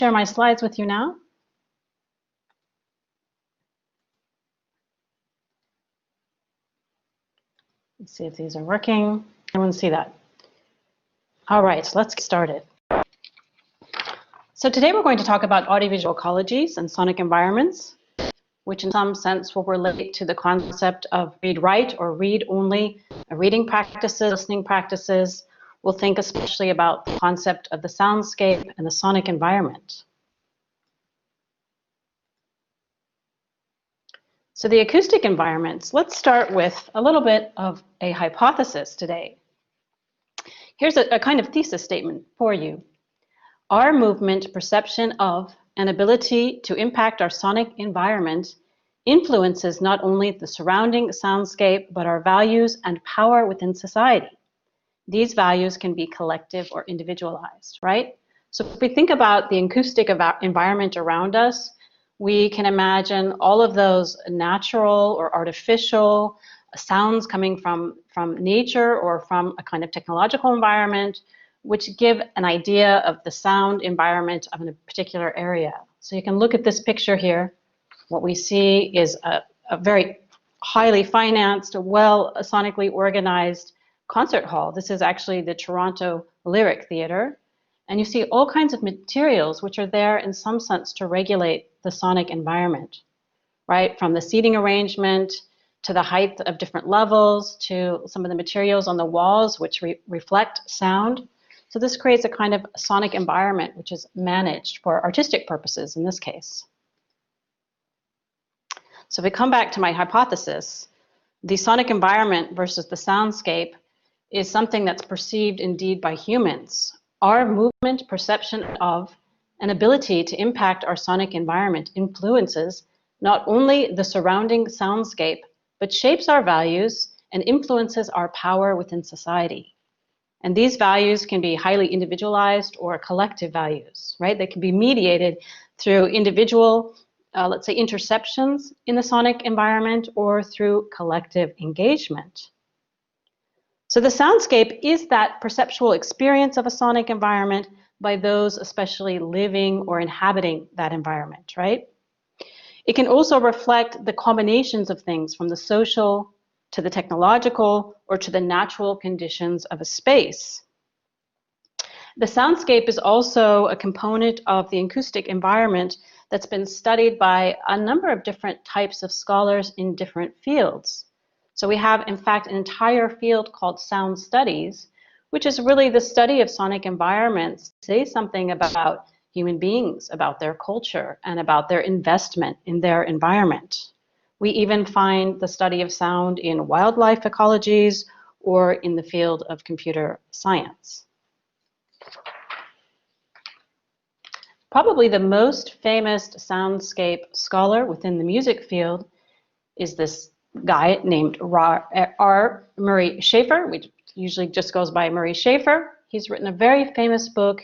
share my slides with you now. Let's see if these are working. Everyone see that? All right, so let's get started. So today we're going to talk about audiovisual ecologies and sonic environments, which in some sense will relate to the concept of read-write or read-only reading practices, listening practices. We'll think especially about the concept of the soundscape and the sonic environment. So the acoustic environments, let's start with a little bit of a hypothesis today. Here's a kind of thesis statement for you. Our movement, perception of, and ability to impact our sonic environment influences not only the surrounding soundscape, but our values and power within society. These values can be collective or individualized, right? So if we think about the acoustic environment around us, we can imagine all of those natural or artificial sounds coming from nature or from a kind of technological environment, which give an idea of the sound environment of a particular area. So you can look at this picture here. What we see is a very highly financed, well sonically organized concert hall. This is actually the Toronto Lyric Theatre. And you see all kinds of materials which are there in some sense to regulate the sonic environment, right? From the seating arrangement to the height of different levels to some of the materials on the walls which reflect sound. So this creates a kind of sonic environment which is managed for artistic purposes in this case. So if we come back to my hypothesis, the sonic environment versus the soundscape is something that's perceived indeed by humans. Our movement, perception of, and ability to impact our sonic environment influences not only the surrounding soundscape, but shapes our values and influences our power within society. And these values can be highly individualized or collective values, right? They can be mediated through individual, let's say, interceptions in the sonic environment or through collective engagement. So the soundscape is that perceptual experience of a sonic environment by those especially living or inhabiting that environment, right? It can also reflect the combinations of things from the social to the technological or to the natural conditions of a space. The soundscape is also a component of the acoustic environment that's been studied by a number of different types of scholars in different fields. So we have, in fact, an entire field called sound studies, which is really the study of sonic environments to say something about human beings, about their culture, and about their investment in their environment. We even find the study of sound in wildlife ecologies or in the field of computer science. Probably the most famous soundscape scholar within the music field is this guy named R. Murray Schafer, which usually just goes by Murray Schafer. He's written a very famous book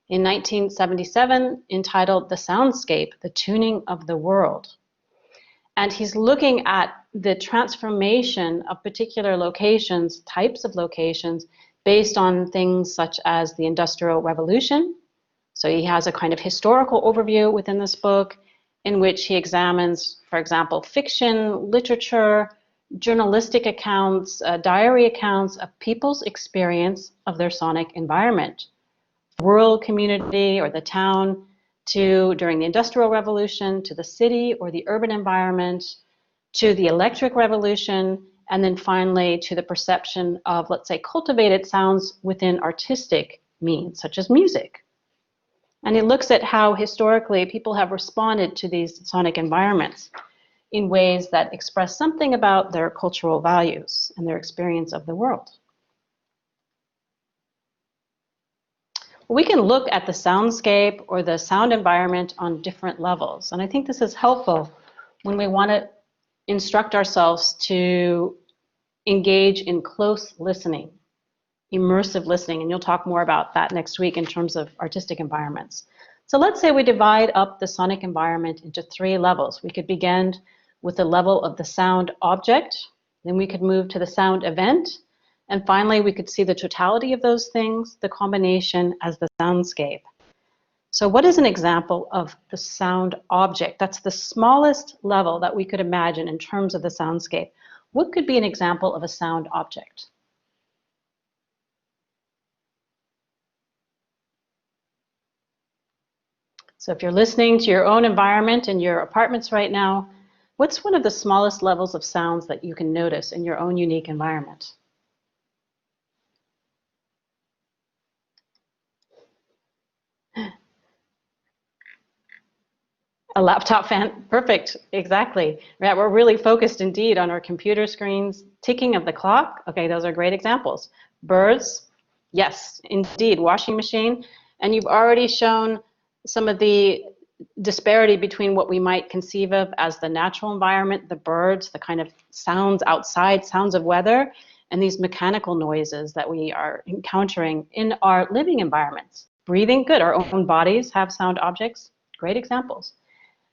in 1977 entitled The Soundscape, The Tuning of the World. And he's looking at the transformation of particular locations, types of locations, based on things such as the Industrial Revolution. So he has a kind of historical overview within this book in which he examines, for example, fiction, literature, journalistic accounts, diary accounts of people's experience of their sonic environment. Rural community or the town, to during the Industrial Revolution, to the city or the urban environment, to the electric revolution, and then finally to the perception of, let's say, cultivated sounds within artistic means, such as music. And he looks at how historically people have responded to these sonic environments in ways that express something about their cultural values and their experience of the world. We can look at the soundscape or the sound environment on different levels. And I think this is helpful when we want to instruct ourselves to engage in close listening, immersive listening, and you'll talk more about that next week in terms of artistic environments. So let's say we divide up the sonic environment into 3 levels. We could begin with the level of the sound object, then we could move to the sound event, and finally we could see the totality of those things, the combination as the soundscape. So what is an example of the sound object? That's the smallest level that we could imagine in terms of the soundscape. What could be an example of a sound object? So if you're listening to your own environment in your apartments right now, what's one of the smallest levels of sounds that you can notice in your own unique environment? A laptop fan, perfect, exactly. Right, we're really focused indeed on our computer screens. Ticking of the clock, okay, those are great examples. Birds, yes, indeed. Washing machine, and you've already shown some of the disparity between what we might conceive of as the natural environment, the birds, the kind of sounds outside, sounds of weather, and these mechanical noises that we are encountering in our living environments. Breathing, good, our own bodies have sound objects, great examples.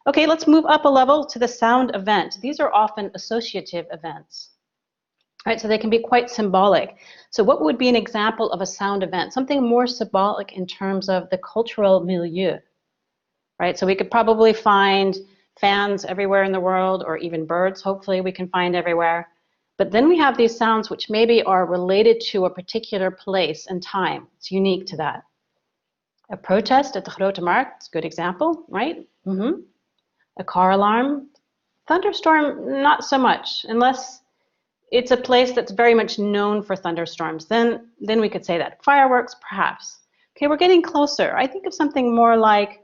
Okay, let's move up a level to the sound event. These are often associative events, right? So they can be quite symbolic. So what would be an example of a sound event? Something more symbolic in terms of the cultural milieu, right? So we could probably find fans everywhere in the world, or even birds, hopefully we can find everywhere. But then we have these sounds which maybe are related to a particular place and time. It's unique to that. A protest at the Grote Markt is a good example, right? A car alarm. Thunderstorm, not so much, unless it's a place that's very much known for thunderstorms. Then we could say that. Fireworks, perhaps. Okay, we're getting closer. I think of something more like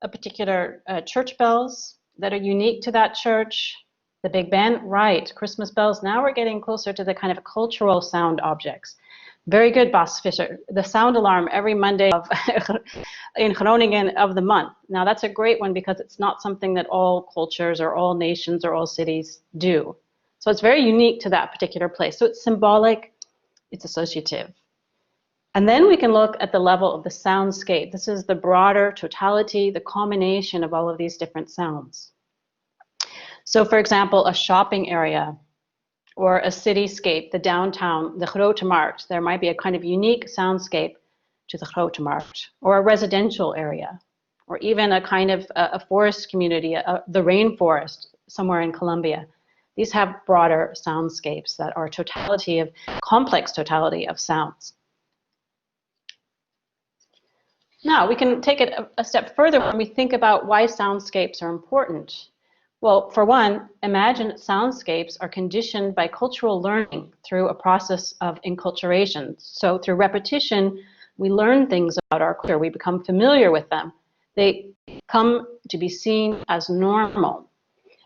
a particular church bells that are unique to that church. The Big Ben, right. Christmas bells. Now we're getting closer to the kind of cultural sound objects. Very good, Bas Fischer. The sound alarm every Monday of in Groningen of the month. Now that's a great one because it's not something that all cultures or all nations or all cities do. So it's very unique to that particular place. So it's symbolic, it's associative. And then we can look at the level of the soundscape. This is the broader totality, the combination of all of these different sounds. So for example, a shopping area or a cityscape, the downtown, the Grote Markt, there might be a kind of unique soundscape to the Grote Markt, or a residential area, or even a kind of a forest community, the rainforest somewhere in Colombia. These have broader soundscapes that are complex totality of sounds. Now, we can take it a step further when we think about why soundscapes are important. Well, for one, imagine soundscapes are conditioned by cultural learning through a process of enculturation. So through repetition, we learn things about our culture. We become familiar with them. They come to be seen as normal.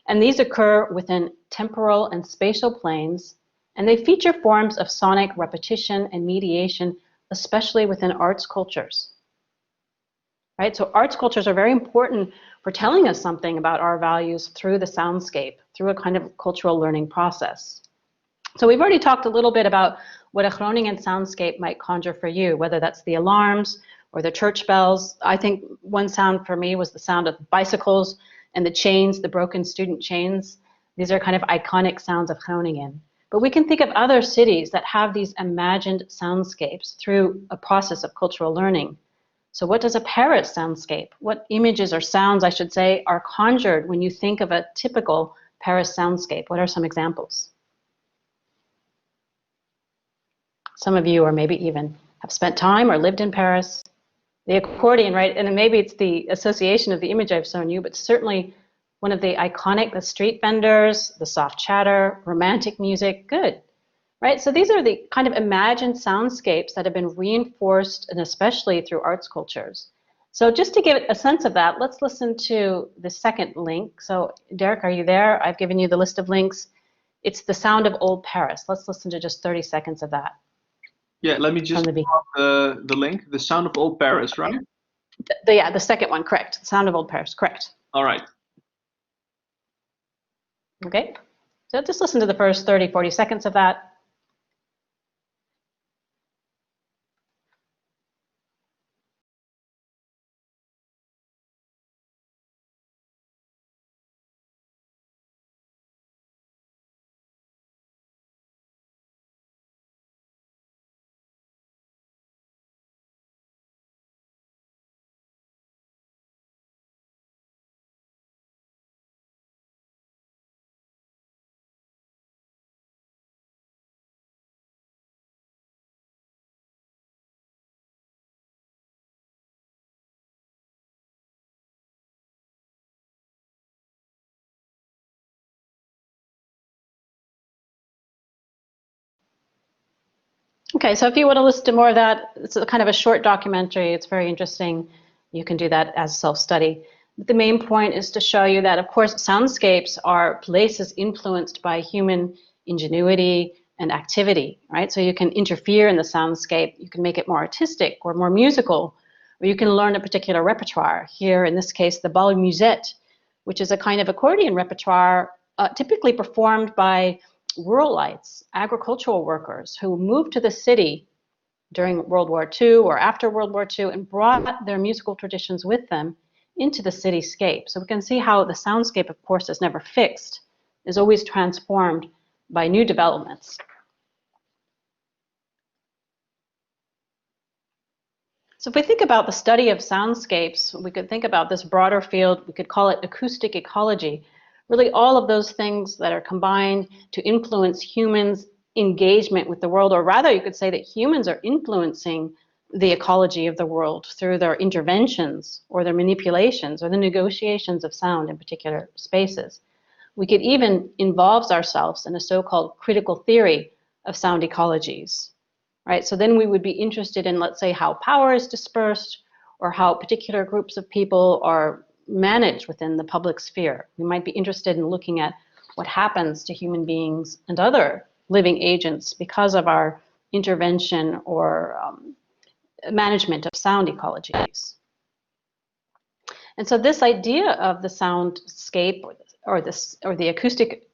And these occur within temporal and spatial planes, and they feature forms of sonic repetition and mediation, especially within arts cultures. Right? So arts cultures are very important for telling us something about our values through the soundscape, through a kind of cultural learning process. So we've already talked a little bit about what a Groningen soundscape might conjure for you, whether that's the alarms or the church bells. I think one sound for me was the sound of bicycles and the chains, the broken student chains. These are kind of iconic sounds of Groningen. But we can think of other cities that have these imagined soundscapes through a process of cultural learning. So what does a Paris soundscape, what images or sounds, I should say, are conjured when you think of a typical Paris soundscape? What are some examples? Some of you, or maybe even have spent time or lived in Paris. The accordion, right? And maybe it's the association of the image I've shown you, but certainly one of the iconic, the street vendors, the soft chatter, romantic music, good. Right, so these are the kind of imagined soundscapes that have been reinforced, and especially through arts cultures. So just to give a sense of that, let's listen to the second link. So Derek, are you there? I've given you the list of links. It's The Sound of Old Paris. Let's listen to just 30 seconds of that. Yeah, let me just pull up the link. The Sound of Old Paris, right? The second one, correct. The Sound of Old Paris, correct. All right. Okay, so just listen to the first 30, 40 seconds of that. Okay, so if you want to listen to more of that, it's a kind of a short documentary. It's very interesting. You can do that as self-study. The main point is to show you that, of course, soundscapes are places influenced by human ingenuity and activity, right? So you can interfere in the soundscape. You can make it more artistic or more musical, or you can learn a particular repertoire. Here, in this case, the bal musette, which is a kind of accordion repertoire typically performed by ruralites, agricultural workers who moved to the city during World War II or after World War II and brought their musical traditions with them into the cityscape. So we can see how the soundscape, of course, is never fixed, is always transformed by new developments. So if we think about the study of soundscapes, we could think about this broader field, we could call it acoustic ecology. Really all of those things that are combined to influence humans' engagement with the world, or rather you could say that humans are influencing the ecology of the world through their interventions or their manipulations or the negotiations of sound in particular spaces. We could even involve ourselves in a so-called critical theory of sound ecologies, right? So then we would be interested in, let's say, how power is dispersed or how particular groups of people are managed within the public sphere. We might be interested in looking at what happens to human beings and other living agents because of our intervention or management of sound ecologies. And so this idea of the soundscape or the acoustic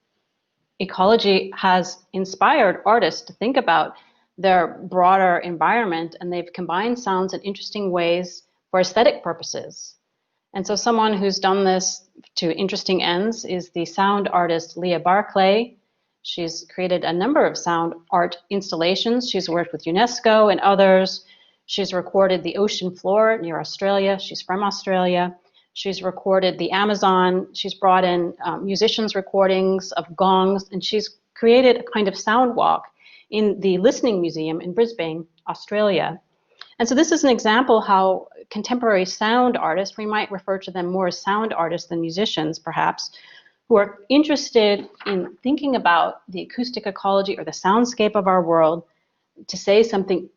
ecology has inspired artists to think about their broader environment, and they've combined sounds in interesting ways for aesthetic purposes. And so someone who's done this to interesting ends is the sound artist Leah Barclay. She's created a number of sound art installations. She's worked with UNESCO and others. She's recorded the ocean floor near Australia. She's from Australia. She's recorded the Amazon. She's brought in musicians' recordings of gongs, and she's created a kind of sound walk in the Listening Museum in Brisbane, Australia. And so this is an example how contemporary sound artists, we might refer to them more as sound artists than musicians perhaps, who are interested in thinking about the acoustic ecology or the soundscape of our world to say something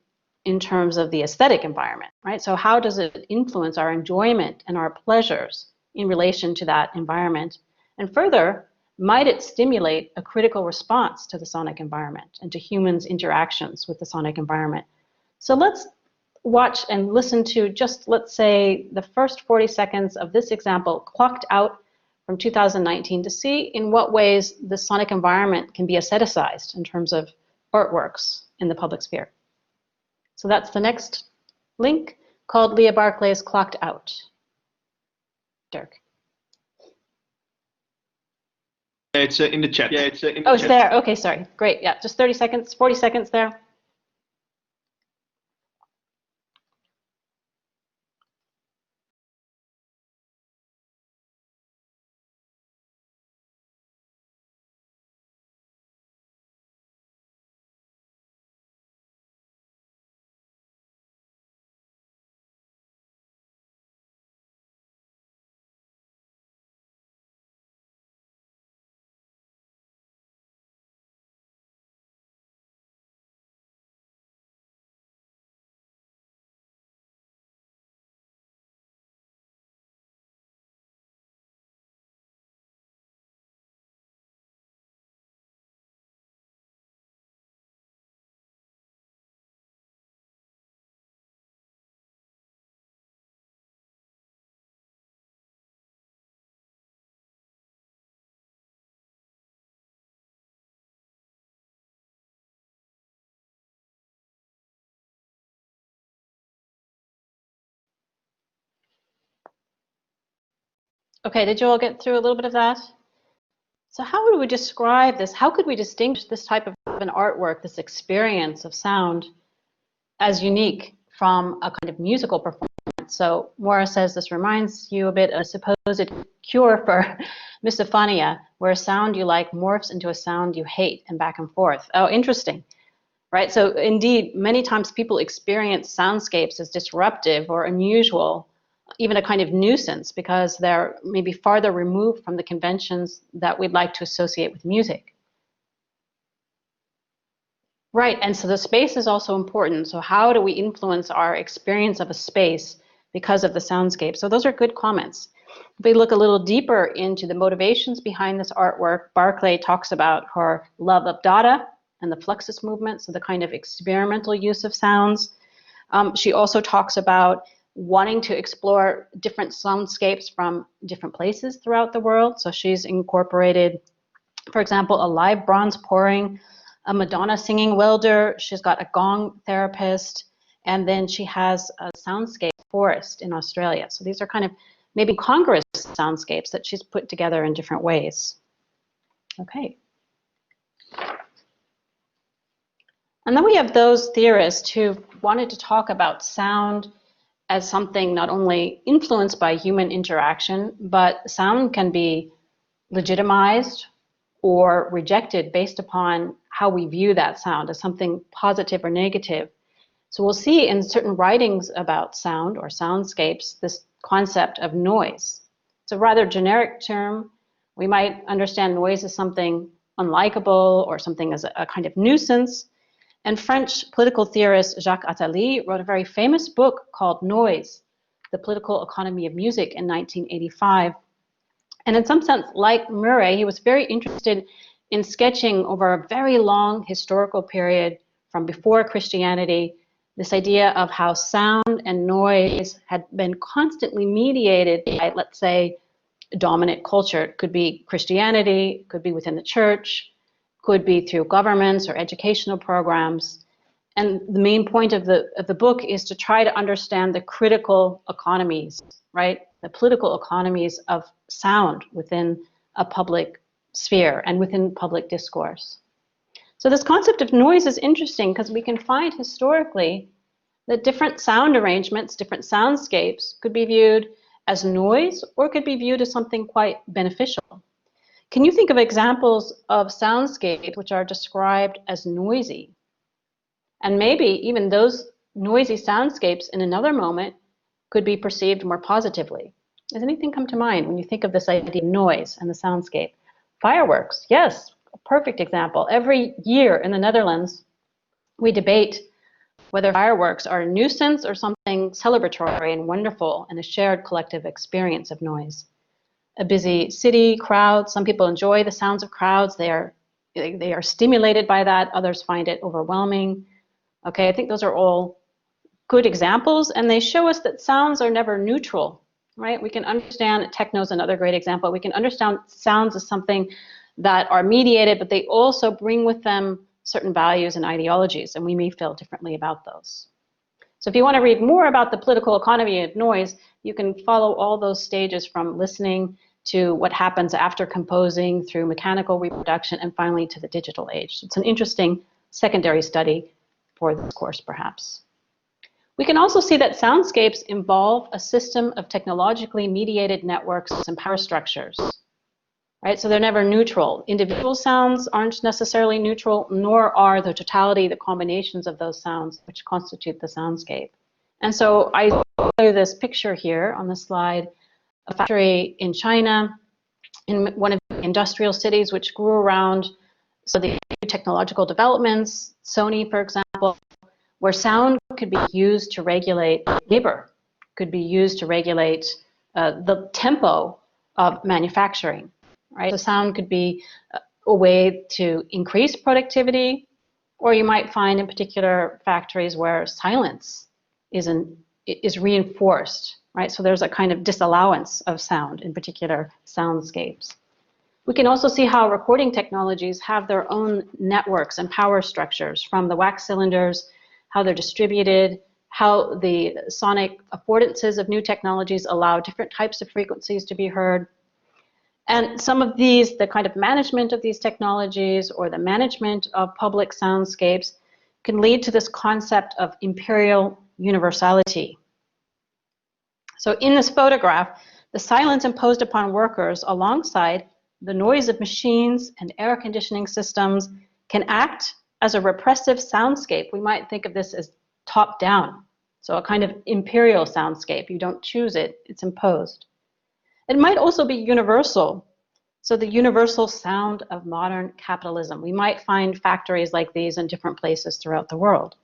in terms of the aesthetic environment, right? So how does it influence our enjoyment and our pleasures in relation to that environment? And further, might it stimulate a critical response to the sonic environment and to humans' interactions with the sonic environment? So let's watch and listen to just, let's say, the first 40 seconds of this example clocked out from 2019 to see in what ways the sonic environment can be aestheticized in terms of artworks in the public sphere. So that's the next link called Leah Barclay's Clocked Out. Dirk. Yeah, it's in the chat. Yeah, it's in the chat. It's there. Okay, sorry. Great. Yeah, just 30 seconds, 40 seconds there. Okay, did you all get through a little bit of that? So how would we describe this? How could we distinguish this type of an artwork, this experience of sound, as unique from a kind of musical performance? So Maura says this reminds you a bit of a supposed cure for misophonia, where a sound you like morphs into a sound you hate and back and forth. Oh, interesting. Right, so indeed, many times people experience soundscapes as disruptive or unusual, even a kind of nuisance, because they're maybe farther removed from the conventions that we'd like to associate with music. Right, and so the space is also important. So how do we influence our experience of a space because of the soundscape? So those are good comments. If we look a little deeper into the motivations behind this artwork, Barclay talks about her love of data and the Fluxus movement, so the kind of experimental use of sounds. She also talks about wanting to explore different soundscapes from different places throughout the world. So she's incorporated, for example, a live bronze pouring, a Madonna singing welder. She's got a gong therapist, and then she has a soundscape forest in Australia. So these are kind of maybe congruous soundscapes that she's put together in different ways. Okay. And then we have those theorists who wanted to talk about sound as something not only influenced by human interaction, but sound can be legitimized or rejected based upon how we view that sound as something positive or negative. So we'll see in certain writings about sound or soundscapes this concept of noise. It's a rather generic term. We might understand noise as something unlikable or something as a kind of nuisance. And French political theorist Jacques Attali wrote a very famous book called Noise, The Political Economy of Music in 1985. And in some sense, like Murray, he was very interested in sketching over a very long historical period from before Christianity, this idea of how sound and noise had been constantly mediated by, let's say, dominant culture. It could be Christianity, it could be within the church, could be through governments or educational programs. And the main point of the book is to try to understand the critical economies, right? The political economies of sound within a public sphere and within public discourse. So this concept of noise is interesting because we can find historically that different sound arrangements, different soundscapes could be viewed as noise or could be viewed as something quite beneficial. Can you think of examples of soundscapes which are described as noisy? And maybe even those noisy soundscapes in another moment could be perceived more positively. Does anything come to mind when you think of this idea of noise and the soundscape? Fireworks, yes, a perfect example. Every year in the Netherlands, we debate whether fireworks are a nuisance or something celebratory and wonderful and a shared collective experience of noise. A busy city, crowds, some people enjoy the sounds of crowds. They are stimulated by that. Others find it overwhelming. Okay, I think those are all good examples, and they show us that sounds are never neutral, right? We can understand, techno is another great example, we can understand sounds as something that are mediated, but they also bring with them certain values and ideologies, and we may feel differently about those. So if you want to read more about the political economy of noise, you can follow all those stages from listening to what happens after composing through mechanical reproduction and finally to the digital age. It's an interesting secondary study for this course, perhaps. We can also see that soundscapes involve a system of technologically mediated networks and power structures, right? So they're never neutral. Individual sounds aren't necessarily neutral, nor are the totality, the combinations of those sounds which constitute the soundscape. And so I show you this picture here on the slide, a factory in China, in one of the industrial cities which grew around so the technological developments, Sony, for example, where sound could be used to regulate labor, could be used to regulate the tempo of manufacturing, right? So sound could be a way to increase productivity, or you might find in particular factories where silence is reinforced, right? So there's a kind of disallowance of sound, in particular soundscapes. We can also see how recording technologies have their own networks and power structures, from the wax cylinders, how they're distributed, how the sonic affordances of new technologies allow different types of frequencies to be heard. And some of these, the kind of management of these technologies or the management of public soundscapes can lead to this concept of imperial universality. So in this photograph, the silence imposed upon workers alongside the noise of machines and air conditioning systems can act as a repressive soundscape. We might think of this as top down, so a kind of imperial soundscape. You don't choose it, it's imposed. It might also be universal. So the universal sound of modern capitalism. We might find factories like these in different places throughout the world.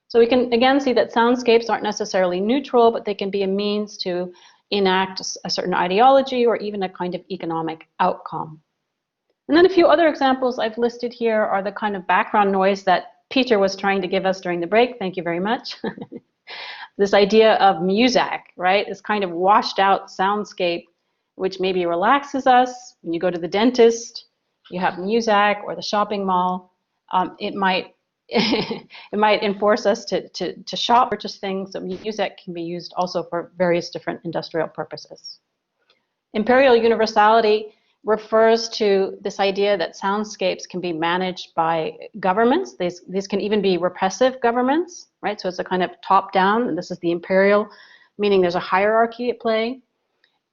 So we can again see that soundscapes aren't necessarily neutral, but they can be a means to enact a certain ideology or even a kind of economic outcome. And then a few other examples I've listed here are the kind of background noise that Peter was trying to give us during the break. Thank you very much. This idea of music, right? This kind of washed out soundscape, which maybe relaxes us. When you go to the dentist, you have music, or the shopping mall. It might it might enforce us to shop, purchase things. So music can be used also for various different industrial purposes. Imperial universality refers to this idea that soundscapes can be managed by governments. These can even be repressive governments, right? So it's a kind of top-down, and this is the imperial, meaning there's a hierarchy at play.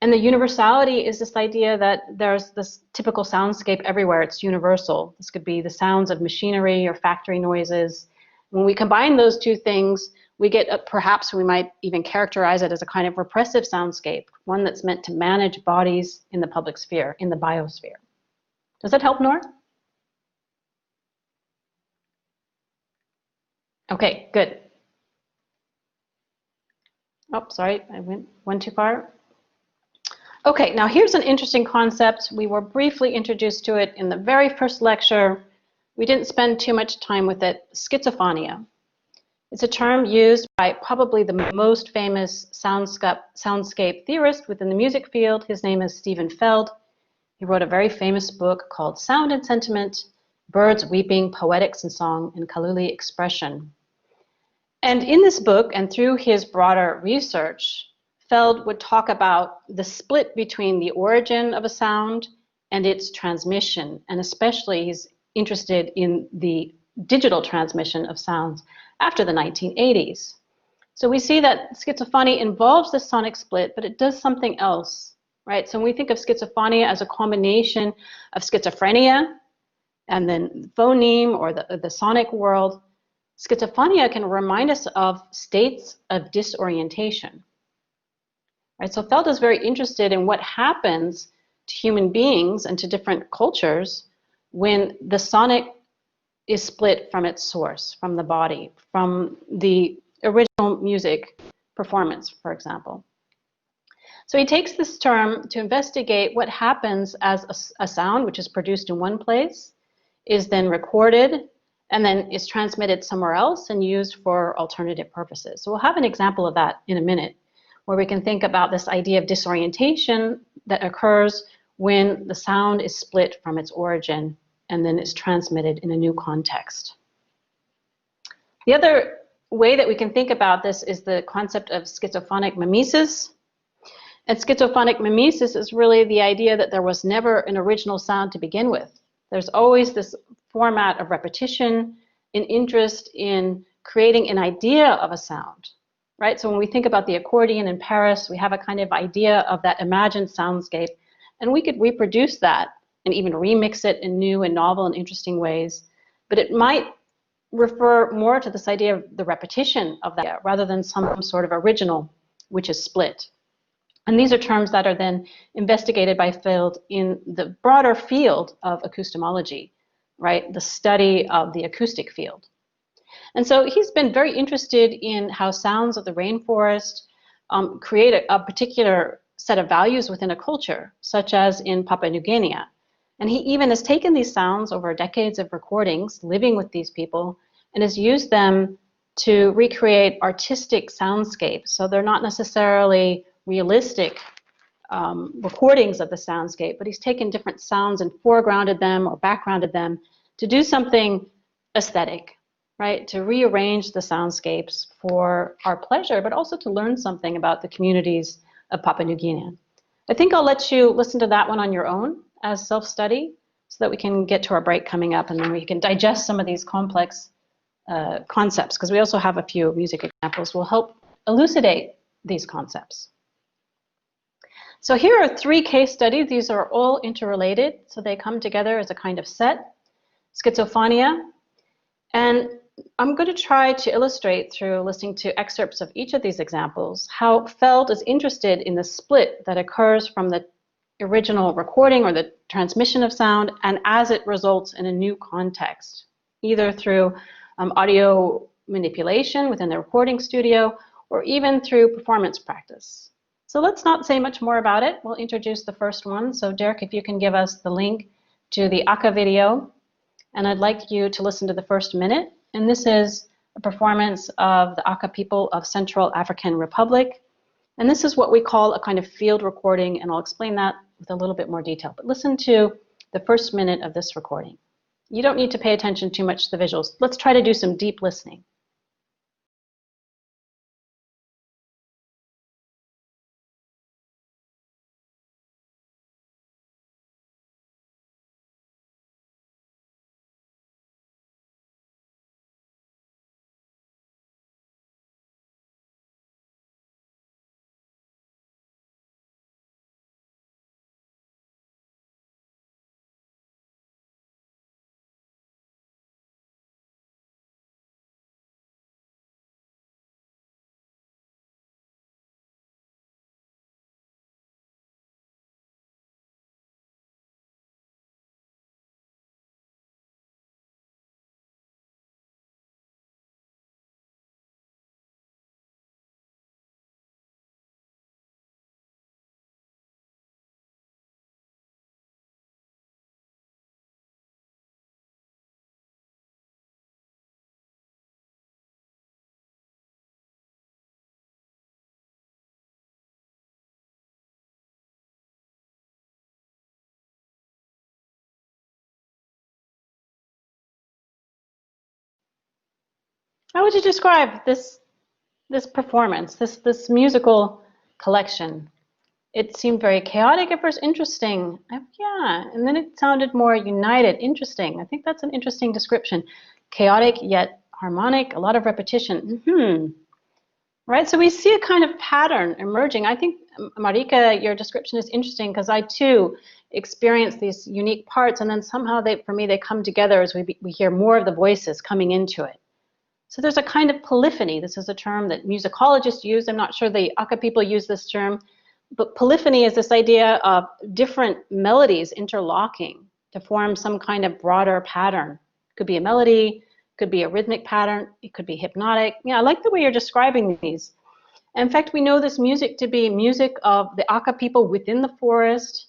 And the universality is this idea that there's this typical soundscape everywhere. It's universal. This could be the sounds of machinery or factory noises. When we combine those two things, we get perhaps we might even characterize it as a kind of repressive soundscape, one that's meant to manage bodies in the public sphere, in the biosphere. Does that help, Nora? Okay, good. Oh, sorry, I went too far. Okay, now here's an interesting concept. We were briefly introduced to it in the very first lecture. We didn't spend too much time with it. Schizophonia. It's a term used by probably the most famous soundscape theorist within the music field. His name is Stephen Feld. He wrote a very famous book called Sound and Sentiment, Birds Weeping, Poetics and Song, and Kaluli Expression. And in this book, and through his broader research, Feld would talk about the split between the origin of a sound and its transmission. And especially he's interested in the digital transmission of sounds after the 1980s. So we see that schizophonia involves the sonic split, but it does something else, right? So when we think of schizophonia as a combination of schizophrenia and then phoneme or the sonic world, schizophonia can remind us of states of disorientation, right? So Feld is very interested in what happens to human beings and to different cultures when the sonic is split from its source, from the body, from the original music performance, for example. So he takes this term to investigate what happens as a sound, which is produced in one place, is then recorded, and then is transmitted somewhere else and used for alternative purposes. So we'll have an example of that in a minute, where we can think about this idea of disorientation that occurs when the sound is split from its origin and then is transmitted in a new context. The other way that we can think about this is the concept of schizophonic mimesis. And schizophonic mimesis is really the idea that there was never an original sound to begin with. There's always this format of repetition, an interest in creating an idea of a sound, right? So when we think about the accordion in Paris, we have a kind of idea of that imagined soundscape, and we could reproduce that and even remix it in new and novel and interesting ways. But it might refer more to this idea of the repetition of that rather than some sort of original, which is split. And these are terms that are then investigated by Feld in the broader field of acoustomology, right? The study of the acoustic field. And so he's been very interested in how sounds of the rainforest create a particular set of values within a culture, such as in Papua New Guinea. And he even has taken these sounds over decades of recordings, living with these people, and has used them to recreate artistic soundscapes. So they're not necessarily realistic recordings of the soundscape, but he's taken different sounds and foregrounded them or backgrounded them to do something aesthetic, right? To rearrange the soundscapes for our pleasure, but also to learn something about the communities of Papua New Guinea. I think I'll let you listen to that one on your own as self-study so that we can get to our break coming up and then we can digest some of these complex concepts, because we also have a few music examples will help elucidate these concepts. So here are 3 case studies. These are all interrelated, so they come together as a kind of set. Schizophonia, and I'm going to try to illustrate through listening to excerpts of each of these examples how Feld is interested in the split that occurs from the original recording or the transmission of sound, and as it results in a new context, either through audio manipulation within the recording studio or even through performance practice. So let's not say much more about it. We'll introduce the first one. So Derek, if you can give us the link to the Aka video, and I'd like you to listen to the first minute. And this is a performance of the Aka people of Central African Republic. And this is what we call a kind of field recording, and I'll explain that with a little bit more detail. But listen to the first minute of this recording. You don't need to pay attention too much to the visuals. Let's try to do some deep listening. How would you describe this performance, this musical collection? It seemed very chaotic at first, interesting. Yeah, and then it sounded more united, interesting. I think that's an interesting description. Chaotic yet harmonic, a lot of repetition. Right, so we see a kind of pattern emerging. I think, Marika, your description is interesting because I too experience these unique parts, and then somehow for me, they come together as we hear more of the voices coming into it. So there's a kind of polyphony. This is a term that musicologists use. I'm not sure the Aka people use this term, but polyphony is this idea of different melodies interlocking to form some kind of broader pattern. It could be a melody, could be a rhythmic pattern, it could be hypnotic. Yeah, I like the way you're describing these. In fact, we know this music to be music of the Aka people within the forest.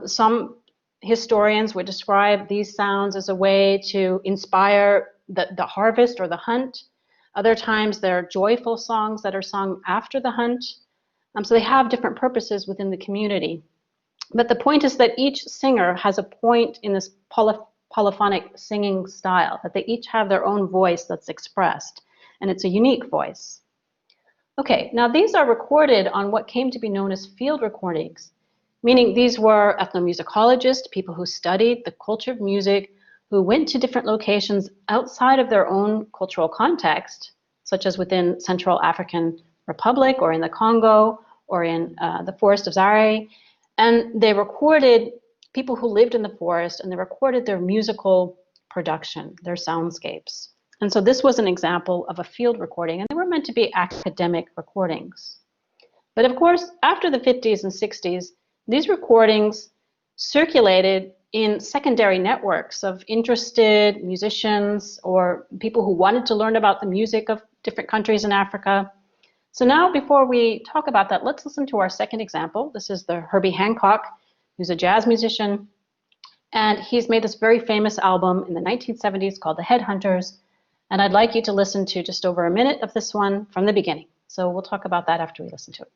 Some historians would describe these sounds as a way to inspire the harvest or the hunt. Other times they're joyful songs that are sung after the hunt. So they have different purposes within the community. But the point is that each singer has a point in this polyphonic singing style, that they each have their own voice that's expressed, and it's a unique voice. Okay, now these are recorded on what came to be known as field recordings, meaning these were ethnomusicologists, people who studied the culture of music, who went to different locations outside of their own cultural context, such as within Central African Republic or in the Congo or in the forest of Zaire, and they recorded people who lived in the forest, and they recorded their musical production, their soundscapes. And so this was an example of a field recording, and they were meant to be academic recordings. But of course, after the 50s and 60s, these recordings circulated in secondary networks of interested musicians or people who wanted to learn about the music of different countries in Africa. So now, before we talk about that, let's listen to our second example. This is the Herbie Hancock, who's a jazz musician, and he's made this very famous album in the 1970s called The Headhunters, and I'd like you to listen to just over a minute of this one from the beginning. So we'll talk about that after we listen to it.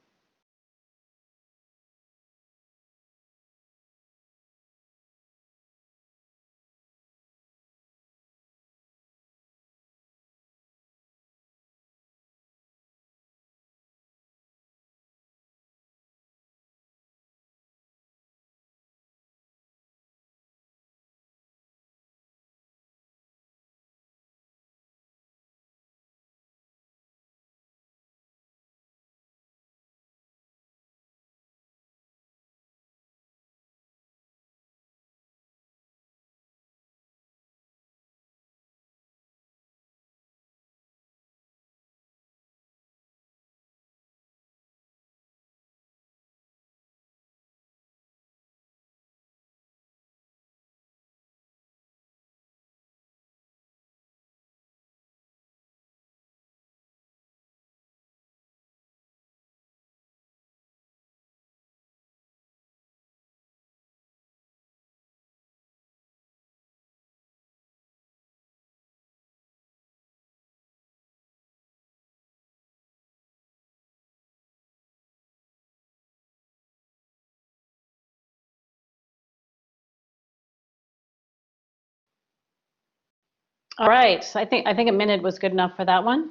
All right, so I think a minute was good enough for that one.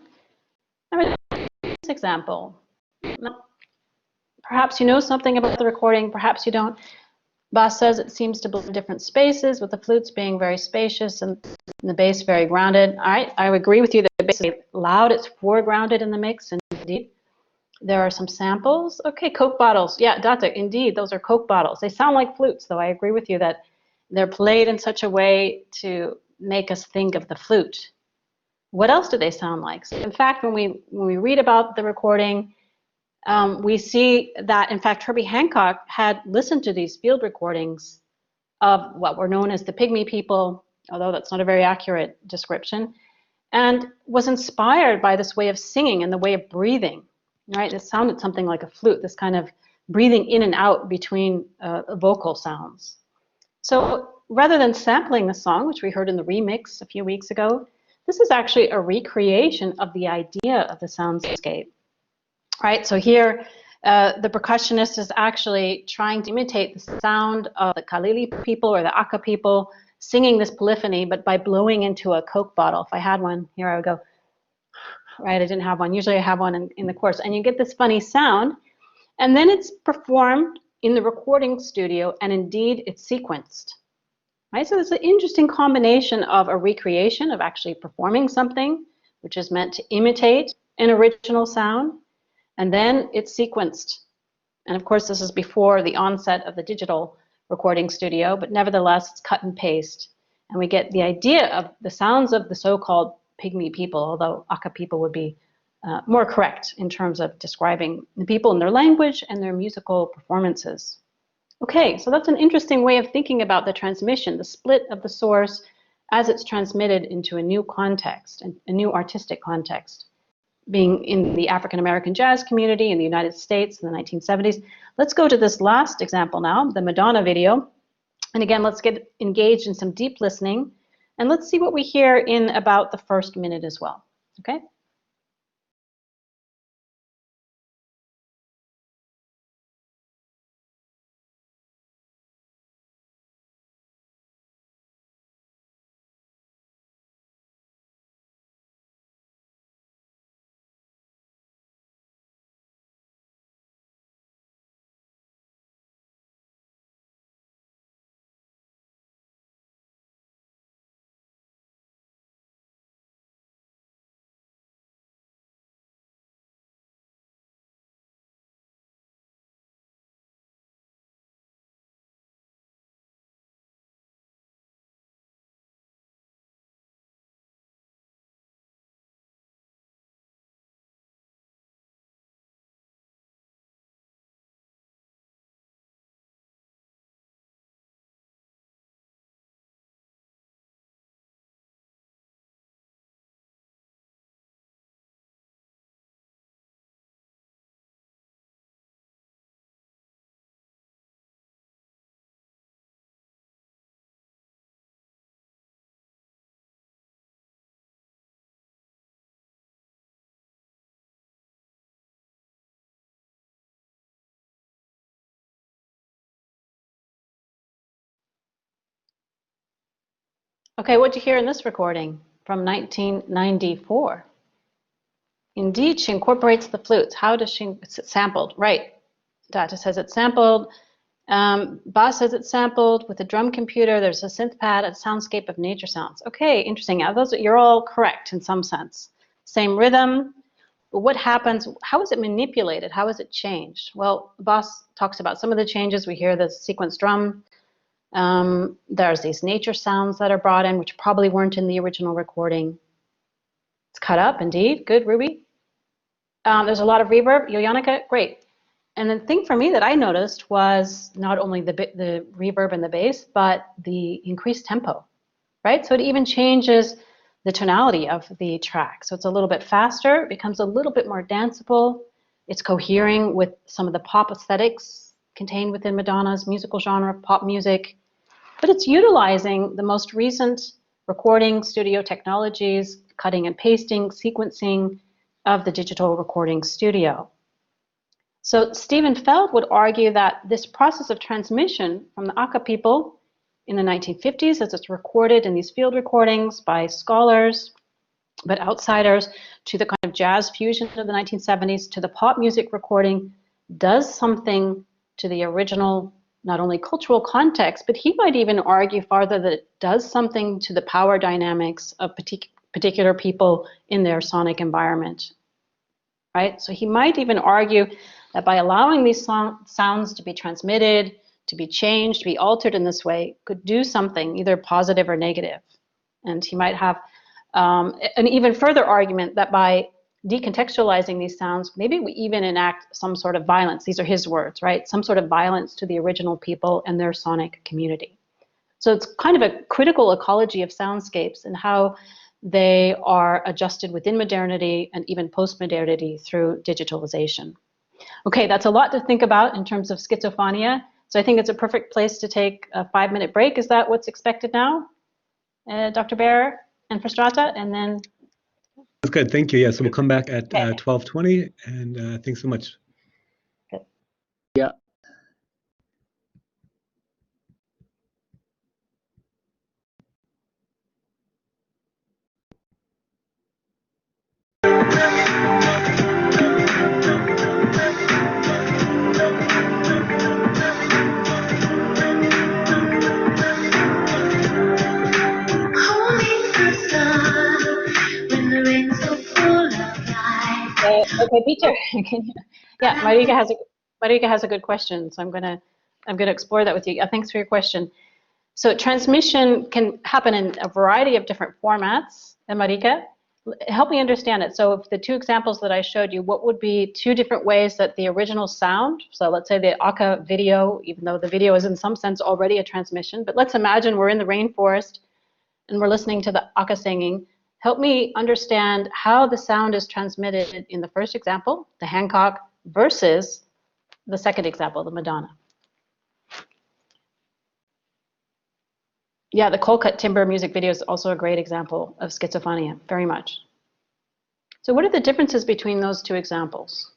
This example. Now, perhaps you know something about the recording, perhaps you don't. Bas says it seems to blend different spaces, with the flutes being very spacious and the bass very grounded. All right, I agree with you that the bass is loud, it's foregrounded in the mix, indeed. There are some samples. Okay, Coke bottles. Yeah, Data, indeed, those are Coke bottles. They sound like flutes, though I agree with you that they're played in such a way to make us think of the flute. What else do they sound like? So in fact, when we read about the recording, we see that, in fact, Herbie Hancock had listened to these field recordings of what were known as the Pygmy people, although that's not a very accurate description, and was inspired by this way of singing and the way of breathing, right? It sounded something like a flute, this kind of breathing in and out between vocal sounds. So rather than sampling the song, which we heard in the remix a few weeks ago, this is actually a recreation of the idea of the soundscape. Right, so here the percussionist is actually trying to imitate the sound of the Kalili people or the Aka people singing this polyphony, but by blowing into a Coke bottle. If I had one, here I would go. Right, I didn't have one. Usually I have one in the course. And you get this funny sound, and then it's performed in the recording studio, and indeed it's sequenced. Right, so it's an interesting combination of a recreation of actually performing something, which is meant to imitate an original sound, and then it's sequenced. And of course, this is before the onset of the digital recording studio, but nevertheless, it's cut and paste. And we get the idea of the sounds of the so-called Pygmy people, although Aka people would be more correct in terms of describing the people and their language and their musical performances. Okay, so that's an interesting way of thinking about the transmission, the split of the source as it's transmitted into a new context, a new artistic context, being in the African American jazz community in the United States in the 1970s. Let's go to this last example now, the Madonna video. And again, let's get engaged in some deep listening, and let's see what we hear in about the first minute as well, okay? Okay, what did you hear in this recording from 1994? Indeed, she incorporates the flutes. How does she, it's sampled, right. Data says it's sampled. Bas says it's sampled with a drum computer. There's a synth pad, a soundscape of nature sounds. Okay, interesting. Now, you're all correct in some sense. Same rhythm, but what happens, how is it manipulated? How is it changed? Well, Bas talks about some of the changes. We hear the sequence drum. There's these nature sounds that are brought in, which probably weren't in the original recording. It's cut up, indeed. Good, Ruby. There's a lot of reverb. Yoyanika, great. And the thing for me that I noticed was not only the reverb and the bass, but the increased tempo, right? So it even changes the tonality of the track. So it's a little bit faster, it becomes a little bit more danceable. It's cohering with some of the pop aesthetics contained within Madonna's musical genre, pop music. But it's utilizing the most recent recording studio technologies, cutting and pasting, sequencing of the digital recording studio. So Stephen Feld would argue that this process of transmission from the Aka people in the 1950s as it's recorded in these field recordings by scholars, but outsiders, to the kind of jazz fusion of the 1970s, to the pop music recording, does something to the original, not only cultural context, but he might even argue farther that it does something to the power dynamics of particular people in their sonic environment, right? So he might even argue that by allowing these sounds to be transmitted, to be changed, to be altered in this way, could do something either positive or negative. And he might have an even further argument that by decontextualizing these sounds, maybe we even enact some sort of violence. These are his words, right? Some sort of violence to the original people and their sonic community. So it's kind of a critical ecology of soundscapes and how they are adjusted within modernity and even post-modernity through digitalization. Okay, that's a lot to think about in terms of schizophrenia. So I think it's a perfect place to take a 5-minute break. Is that what's expected now, Dr. Baer and Frustrata? And then that's good. Thank you. Yeah, so we'll come back at 12:20, and thanks so much. Good. Yeah. Okay, Peter. Yeah, Marika has a good question, so I'm gonna explore that with you. Thanks for your question. So transmission can happen in a variety of different formats. And Marika, help me understand it. So if the two examples that I showed you, what would be two different ways that the original sound, so let's say the Aka video, even though the video is in some sense already a transmission, but let's imagine we're in the rainforest and we're listening to the Aka singing. Help me understand how the sound is transmitted in the first example, the Hancock, versus the second example, the Madonna. Yeah, the Cold Cut Timber music video is also a great example of schizophrenia, very much. So what are the differences between those two examples?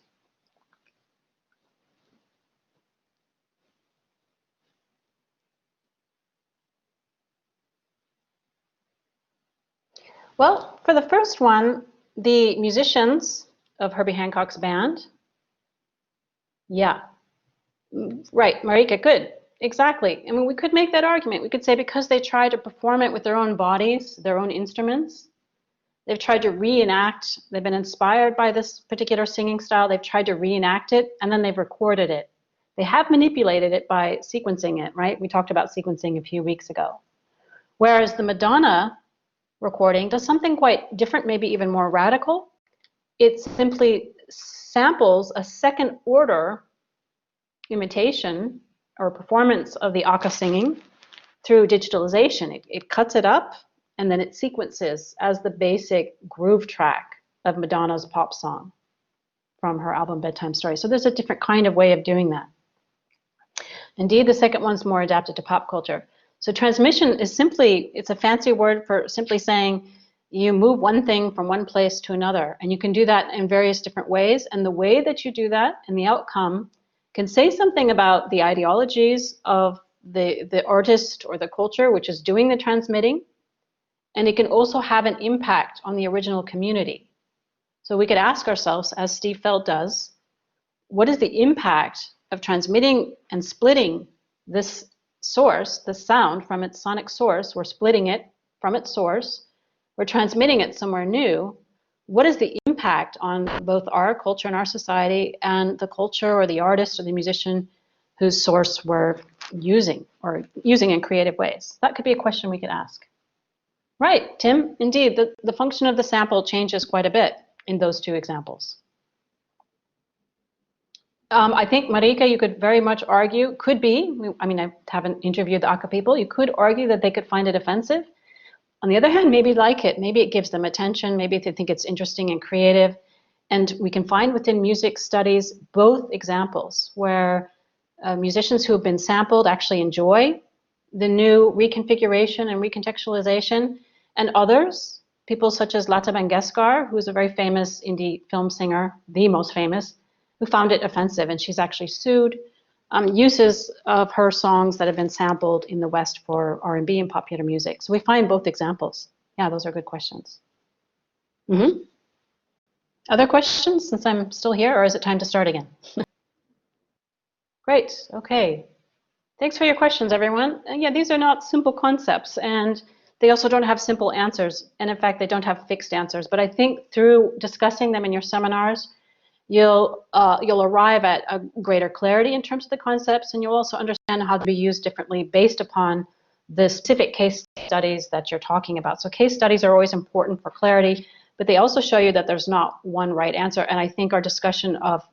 Well, for the first one, the musicians of Herbie Hancock's band, yeah, right, Marika, good, exactly. I mean, we could make that argument. We could say because they try to perform it with their own bodies, their own instruments, they've tried to reenact, they've been inspired by this particular singing style, they've tried to reenact it, and then they've recorded it. They have manipulated it by sequencing it, right? We talked about sequencing a few weeks ago. Whereas the Madonna recording does something quite different, maybe even more radical. It simply samples a second order imitation or performance of the Aka singing through digitalization. It cuts it up and then it sequences as the basic groove track of Madonna's pop song from her album Bedtime Story. So there's a different kind of way of doing that. Indeed, the second one's more adapted to pop culture. So transmission is simply, it's a fancy word for simply saying you move one thing from one place to another. And you can do that in various different ways. And the way that you do that and the outcome can say something about the ideologies of the artist or the culture which is doing the transmitting. And it can also have an impact on the original community. So we could ask ourselves, as Steve Feld does, what is the impact of transmitting and splitting this source, the sound from its sonic source? We're splitting it from its source. We're transmitting it somewhere new. What is the impact on both our culture and our society and the culture or the artist or the musician whose source we're using or using in creative ways? That could be a question we could ask. Right, Tim, indeed, the function of the sample changes quite a bit in those two examples. I think, Marika, you could very much argue, could be, I mean, I haven't interviewed the Aka people, you could argue that they could find it offensive. On the other hand, maybe like it, maybe it gives them attention, maybe they think it's interesting and creative. And we can find within music studies both examples where musicians who have been sampled actually enjoy the new reconfiguration and recontextualization, and others, people such as Lata Mangeshkar, who's a very famous indie film singer, the most famous, who found it offensive, and she's actually sued uses of her songs that have been sampled in the West for R&B and popular music. So we find both examples. Yeah, those are good questions. Other questions since I'm still here, or is it time to start again? Great, okay. Thanks for your questions, everyone. And yeah, these are not simple concepts, and they also don't have simple answers. And in fact, they don't have fixed answers. But I think through discussing them in your seminars, you'll arrive at a greater clarity in terms of the concepts, and you'll also understand how to be used differently based upon the specific case studies that you're talking about. So case studies are always important for clarity, but they also show you that there's not one right answer. And I think our discussion of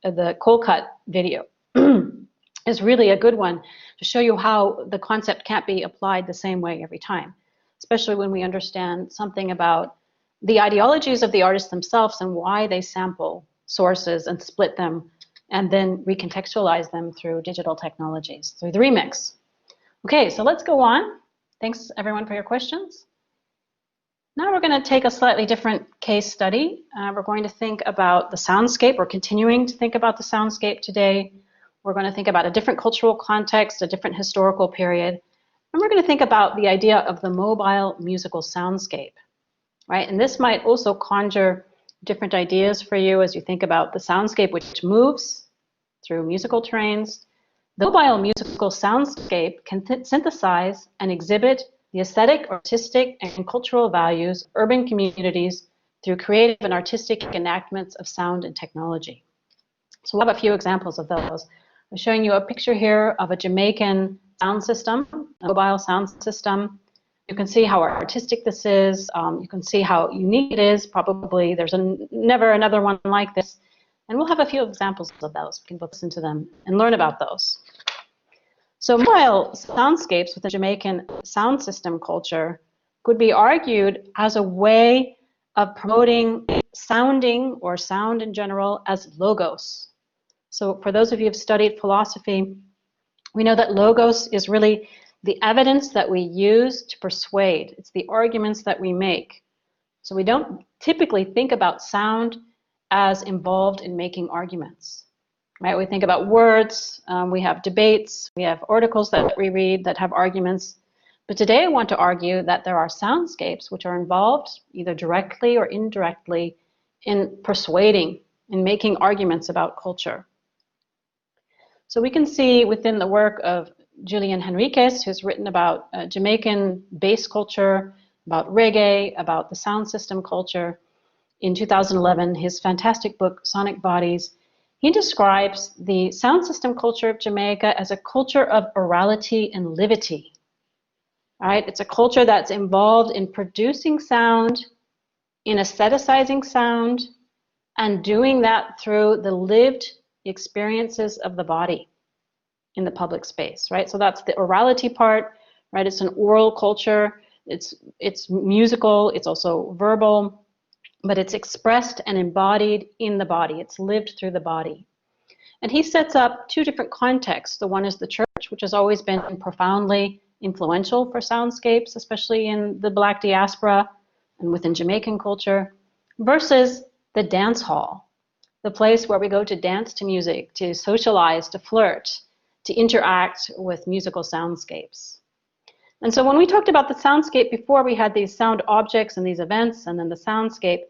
the cold cut video is really a good one to show you how the concept can't be applied the same way every time, especially when we understand something about the ideologies of the artists themselves and why they sample sources and split them and then recontextualize them through digital technologies, through the remix. Okay, so let's go on. Thanks everyone for your questions. Now we're going to take a slightly different case study. We're going to think about the soundscape. We're continuing to think about the soundscape today. We're going to think about a different cultural context, a different historical period. And we're going to think about the idea of the mobile musical soundscape, right? And this might also conjure different ideas for you as you think about the soundscape which moves through musical terrains. The mobile musical soundscape can synthesize and exhibit the aesthetic, artistic, and cultural values of urban communities through creative and artistic enactments of sound and technology. So we'll have a few examples of those. I'm showing you a picture here of a Jamaican sound system, a mobile sound system. You can see how artistic this is. You can see how unique it is. Probably there's never another one like this. And we'll have a few examples of those. We can listen to them and learn about those. So mobile soundscapes with the Jamaican sound system culture could be argued as a way of promoting sounding or sound in general as logos. So for those of you who have studied philosophy, we know that logos is really the evidence that we use to persuade. It's the arguments that we make. So we don't typically think about sound as involved in making arguments, right? We think about words, we have debates, we have articles that we read that have arguments. But today I want to argue that there are soundscapes which are involved either directly or indirectly in persuading, in making arguments about culture. So we can see within the work of Julian Henriquez, who's written about Jamaican bass culture, about reggae, about the sound system culture. In 2011, his fantastic book, Sonic Bodies, he describes the sound system culture of Jamaica as a culture of orality and livity. Right? It's a culture that's involved in producing sound, in aestheticizing sound, and doing that through the lived experiences of the body in the public space, right? So that's the orality part, right? It's an oral culture. It's musical. It's also verbal, but it's expressed and embodied in the body. It's lived through the body. And he sets up two different contexts. The one is the church, which has always been profoundly influential for soundscapes, especially in the Black diaspora and within Jamaican culture, versus the dance hall, the place where we go to dance to music, to socialize, to flirt, to interact with musical soundscapes. And so when we talked about the soundscape before, we had these sound objects and these events and then the soundscape.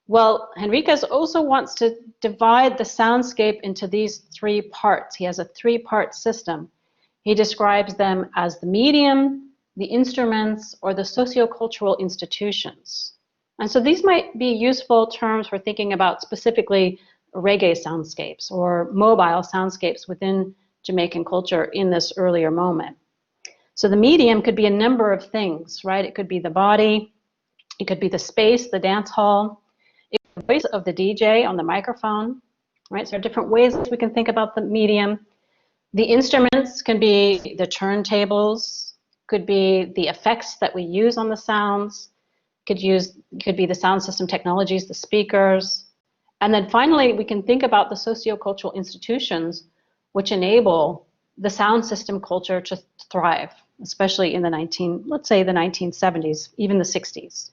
Well, Henriquez also wants to divide the soundscape into these three parts. He has a three-part system. He describes them as the medium, the instruments, or the sociocultural institutions. And so these might be useful terms for thinking about specifically reggae soundscapes or mobile soundscapes within Jamaican culture in this earlier moment. So the medium could be a number of things, right? It could be the body, it could be the space, the dance hall, it could be the voice of the DJ on the microphone, right? So there are different ways we can think about the medium. The instruments can be the turntables, could be the effects that we use on the sounds, could be the sound system technologies, the speakers. And then finally, we can think about the sociocultural institutions which enable the sound system culture to thrive, especially in the 1970s, even the 60s.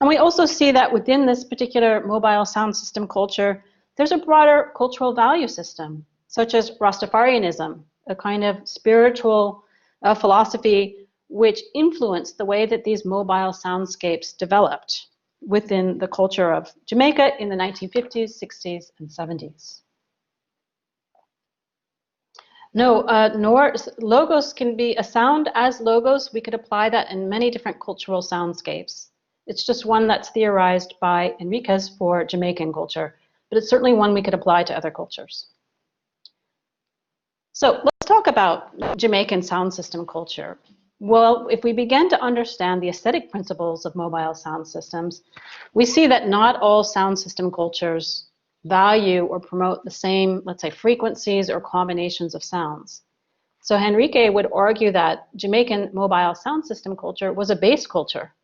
And we also see that within this particular mobile sound system culture, there's a broader cultural value system. such as Rastafarianism, a kind of spiritual philosophy which influenced the way that these mobile soundscapes developed within the culture of Jamaica in the 1950s, 60s, and 70s. No, nor logos can be a sound as logos. We could apply that in many different cultural soundscapes. It's just one that's theorized by Enriquez for Jamaican culture, but it's certainly one we could apply to other cultures. So let's talk about Jamaican sound system culture. Well, if we begin to understand the aesthetic principles of mobile sound systems, we see that not all sound system cultures value or promote the same, let's say, frequencies or combinations of sounds. So Henrique would argue that Jamaican mobile sound system culture was a bass culture.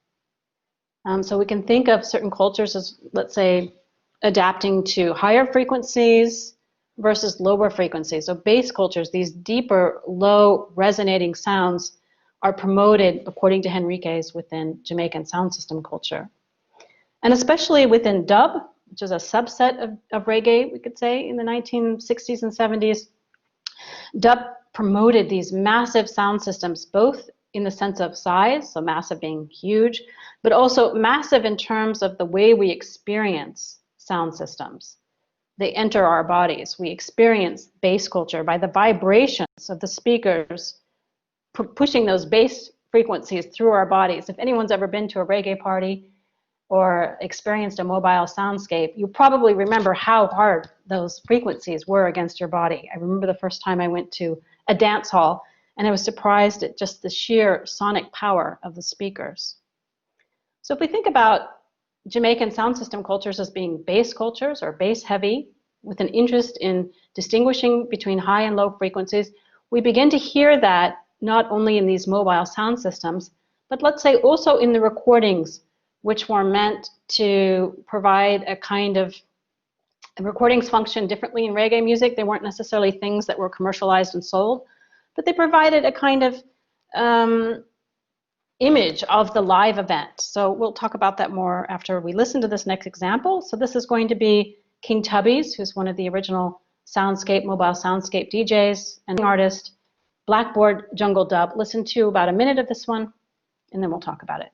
So we can think of certain cultures as, let's say, adapting to higher frequencies versus lower frequencies. So bass cultures, these deeper, low resonating sounds, are promoted, according to Henriquez, within Jamaican sound system culture. And especially within dub, which is a subset of reggae, we could say, in the 1960s and 70s, dub promoted these massive sound systems, both in the sense of size, so massive being huge, but also massive in terms of the way we experience sound systems. They enter our bodies. We experience bass culture by the vibrations of the speakers pushing those bass frequencies through our bodies. If anyone's ever been to a reggae party or experienced a mobile soundscape, you probably remember how hard those frequencies were against your body. I remember the first time I went to a dance hall, and I was surprised at just the sheer sonic power of the speakers. So if we think about Jamaican sound system cultures as being bass cultures or bass heavy, with an interest in distinguishing between high and low frequencies, we begin to hear that not only in these mobile sound systems, but let's say also in the recordings, which were meant to provide a kind of, recordings function differently in reggae music. They weren't necessarily things that were commercialized and sold, but they provided a kind of image of the live event. So we'll talk about that more after we listen to this next example. So this is going to be King Tubby's, who's one of the original soundscape, mobile soundscape DJs and artist, Blackboard Jungle Dub. Listen to about a minute of this one, and then we'll talk about it.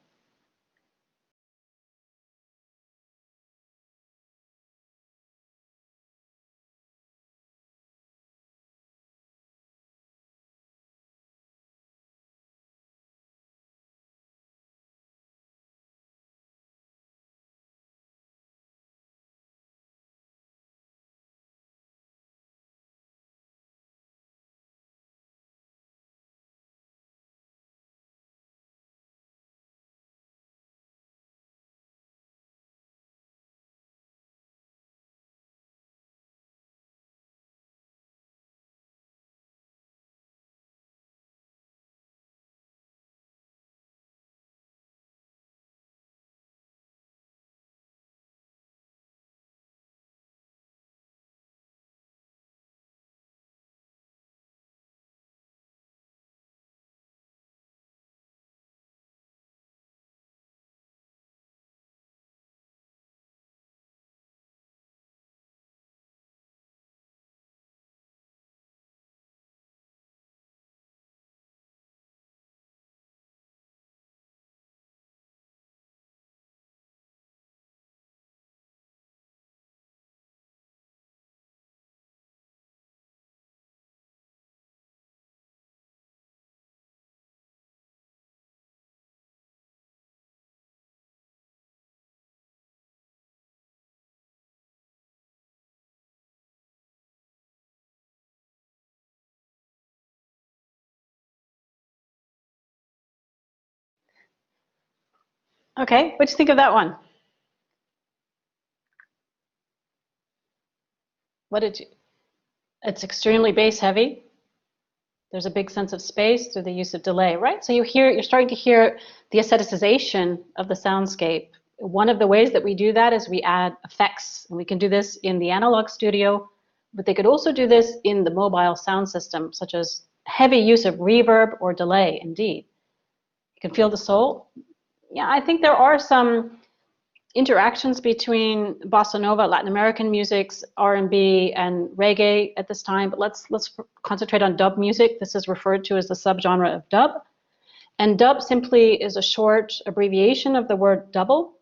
Okay, what do you think of that one? What did you? It's extremely bass heavy. There's a big sense of space through the use of delay, right? So you're starting to hear the aestheticization of the soundscape. One of the ways that we do that is we add effects, and we can do this in the analog studio, but they could also do this in the mobile sound system, such as heavy use of reverb or delay, indeed. You can feel the soul. Yeah, I think there are some interactions between bossa nova, Latin American musics, R&B, and reggae at this time. But let's concentrate on dub music. This is referred to as the subgenre of dub. And dub simply is a short abbreviation of the word double.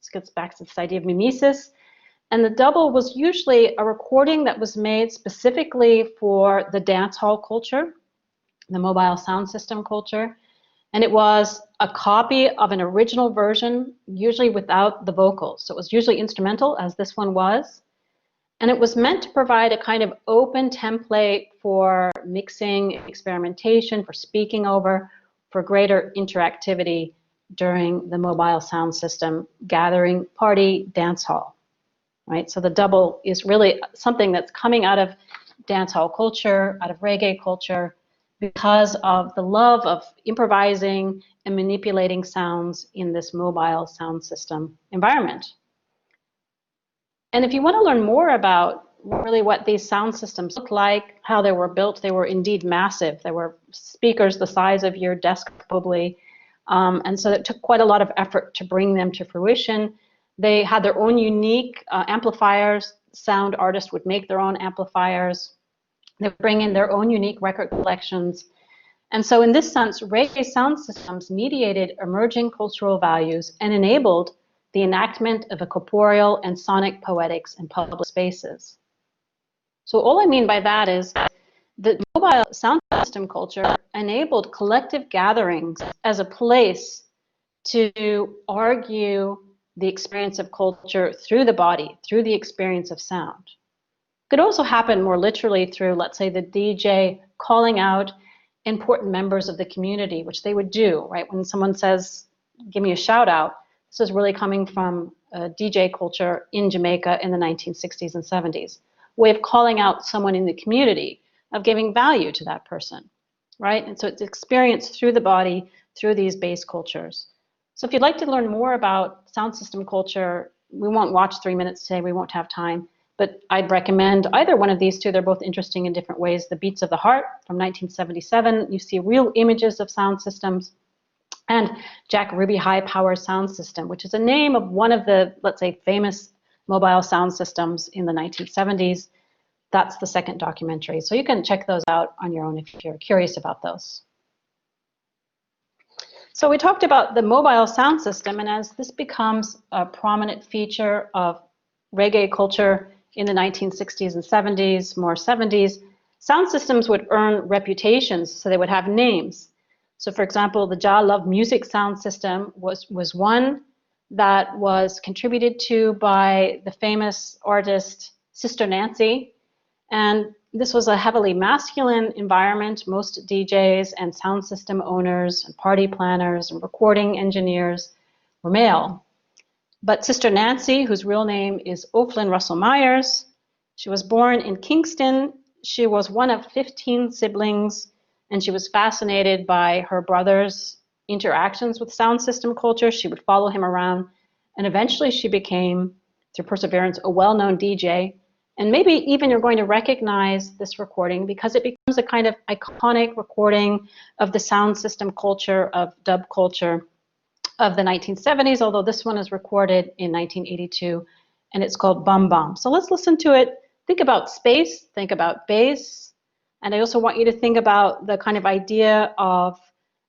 This gets back to this idea of mimesis. And the double was usually a recording that was made specifically for the dance hall culture, the mobile sound system culture. And it was a copy of an original version, usually without the vocals. So it was usually instrumental, as this one was. And it was meant to provide a kind of open template for mixing, experimentation, for speaking over, for greater interactivity during the mobile sound system gathering party dance hall. Right? So the double is really something that's coming out of dance hall culture, out of reggae culture, because of the love of improvising and manipulating sounds in this mobile sound system environment. And if you want to learn more about really what these sound systems look like, how they were built, they were indeed massive. There were speakers the size of your desk probably, and so it took quite a lot of effort to bring them to fruition. They had their own unique amplifiers. Sound artists would make their own amplifiers. They would bring in their own unique record collections. And so in this sense, reggae sound systems mediated emerging cultural values and enabled the enactment of a corporeal and sonic poetics in public spaces. So all I mean by that is the mobile sound system culture enabled collective gatherings as a place to argue the experience of culture through the body, through the experience of sound. It could also happen more literally through, let's say, the DJ calling out important members of the community, which they would do, right? When someone says, give me a shout out, this is really coming from DJ culture in Jamaica in the 1960s and 70s. A way of calling out someone in the community, of giving value to that person, right? And so it's experienced through the body, through these base cultures. So if you'd like to learn more about sound system culture, we won't watch 3 minutes today, we won't have time, but I'd recommend either one of these two. They're both interesting in different ways. The Beats of the Heart from 1977, you see real images of sound systems, and Jack Ruby High Power Sound System, which is a name of one of the, let's say, famous mobile sound systems in the 1970s. That's the second documentary. So you can check those out on your own if you're curious about those. So we talked about the mobile sound system, and as this becomes a prominent feature of reggae culture in the 1960s and 70s, more 70s, sound systems would earn reputations, so they would have names. So for example, the Jah Love Music sound system was one that was contributed to by the famous artist Sister Nancy, and this was a heavily masculine environment. Most DJs and sound system owners and party planners and recording engineers were male. But Sister Nancy, whose real name is Oflyn Russell Myers, she was born in Kingston. She was one of 15 siblings, and she was fascinated by her brother's interactions with sound system culture. She would follow him around, and eventually she became, through perseverance, a well-known DJ. And maybe even you're going to recognize this recording because it becomes a kind of iconic recording of the sound system culture, of dub culture of the 1970s, although this one is recorded in 1982, and it's called Bum Bum. So let's listen to it. Think about space, think about bass, and I also want you to think about the kind of idea of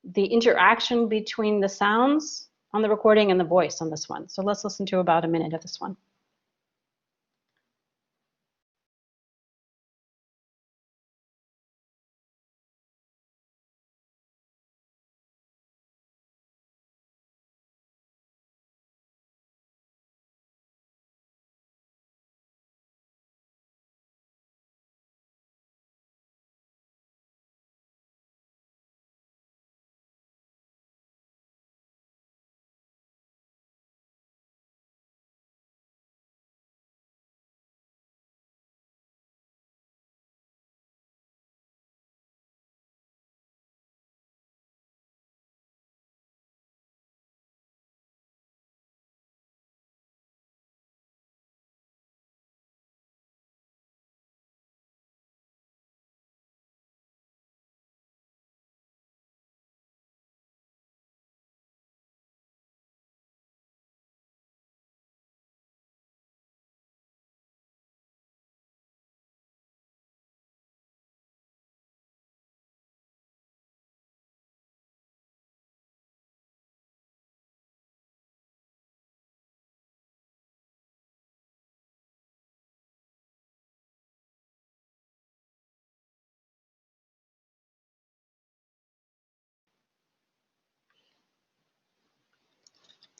the interaction between the sounds on the recording and the voice on this one. So let's listen to about a minute of this one.